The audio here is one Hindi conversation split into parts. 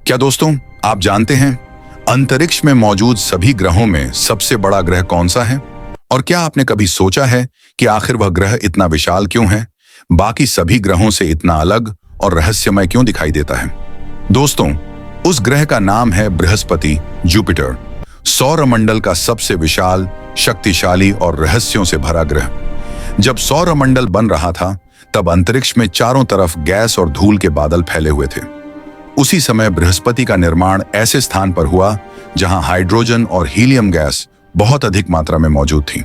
क्या दोस्तों, आप जानते हैं अंतरिक्ष में मौजूद सभी ग्रहों में सबसे बड़ा ग्रह कौन सा है? और क्या आपने कभी सोचा है कि आखिर वह ग्रह इतना विशाल क्यों है, बाकी सभी ग्रहों से इतना अलग और रहस्यमय क्यों दिखाई देता है? दोस्तों, उस ग्रह का नाम है बृहस्पति, जुपिटर, सौरमंडल का सबसे विशाल, शक्तिशाली और रहस्यों से भरा ग्रह। जब सौरमंडल बन रहा था, तब अंतरिक्ष में चारों तरफ गैस और धूल के बादल फैले हुए थे। उसी समय बृहस्पति का निर्माण ऐसे स्थान पर हुआ जहां हाइड्रोजन और हीलियम गैस बहुत अधिक मात्रा में मौजूद थी।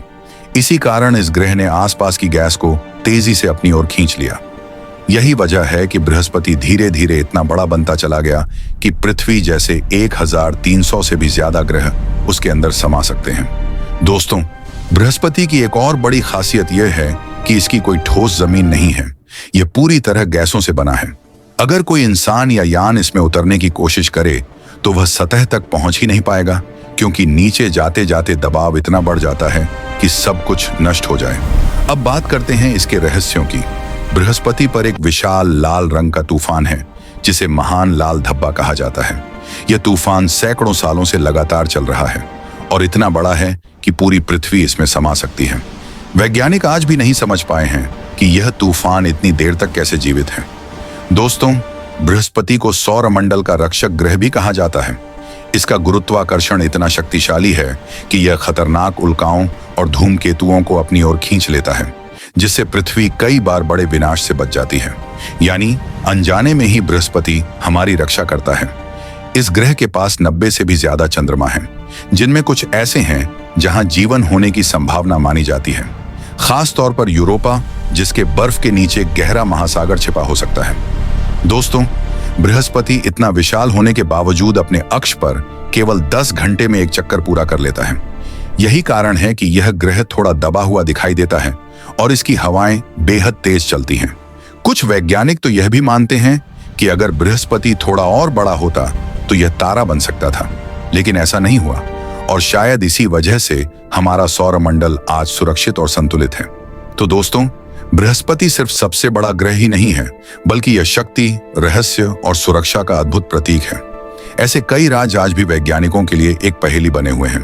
इसी कारण इस ग्रह ने आसपास की गैस को तेजी से अपनी ओर खींच लिया। यही वजह है कि बृहस्पति धीरे धीरे इतना बड़ा बनता चला गया कि पृथ्वी जैसे 1300 से भी ज्यादा ग्रह उसके अंदर समा सकते हैं। दोस्तों, बृहस्पति की एक और बड़ी खासियत यह है कि इसकी कोई ठोस जमीन नहीं है। यह पूरी तरह गैसों से बना है। अगर कोई इंसान या यान इसमें उतरने की कोशिश करे तो वह सतह तक पहुंच ही नहीं पाएगा, क्योंकि नीचे जाते जाते दबाव इतना बढ़ जाता है कि सब कुछ नष्ट हो जाए। अब बात करते हैं इसके रहस्यों की। बृहस्पति पर एक विशाल लाल रंग का तूफान है जिसे महान लाल धब्बा कहा जाता है। यह तूफान सैकड़ों सालों से लगातार चल रहा है और इतना बड़ा है कि पूरी पृथ्वी इसमें समा सकती है। वैज्ञानिक आज भी नहीं समझ पाए हैं कि यह तूफान इतनी देर तक कैसे जीवित है। दोस्तों, बृहस्पति को सौरमंडल का रक्षक ग्रह भी कहा जाता है। इसका गुरुत्वाकर्षण इतना शक्तिशाली है कि यह खतरनाक उल्काओं और धूमकेतुओं को अपनी ओर खींच लेता है, जिससे पृथ्वी कई बार बड़े विनाश से बच जाती है। यानी अनजाने में ही बृहस्पति हमारी रक्षा करता है। इस ग्रह के पास 90 से भी ज्यादा चंद्रमा हैं, जिनमें कुछ ऐसे हैं जहां जीवन होने की संभावना मानी जाती है। खास तौर पर यूरोपा, जिसके बर्फ के नीचे गहरा महासागर छिपा हो सकता है। दोस्तों, बृहस्पति इतना विशाल होने के बावजूद अपने अक्ष पर केवल 10 घंटे में एक चक्कर पूरा कर लेता है। यही कारण है कि यह ग्रह थोड़ा दबा हुआ दिखाई देता है और इसकी हवाएं बेहद तेज चलती हैं। कुछ वैज्ञानिक तो यह भी मानते हैं कि अगर बृहस्पति थोड़ा और बड़ा होता तो यह तारा बन सकता था, लेकिन ऐसा नहीं हुआ और शायद इसी वजह से हमारा सौरमंडल आज सुरक्षित और संतुलित है। तो दोस्तों, बृहस्पति सिर्फ सबसे बड़ा ग्रह ही नहीं है, बल्कि यह शक्ति, रहस्य और सुरक्षा का अद्भुत प्रतीक है। ऐसे कई राज आज भी वैज्ञानिकों के लिए एक पहेली बने हुए हैं।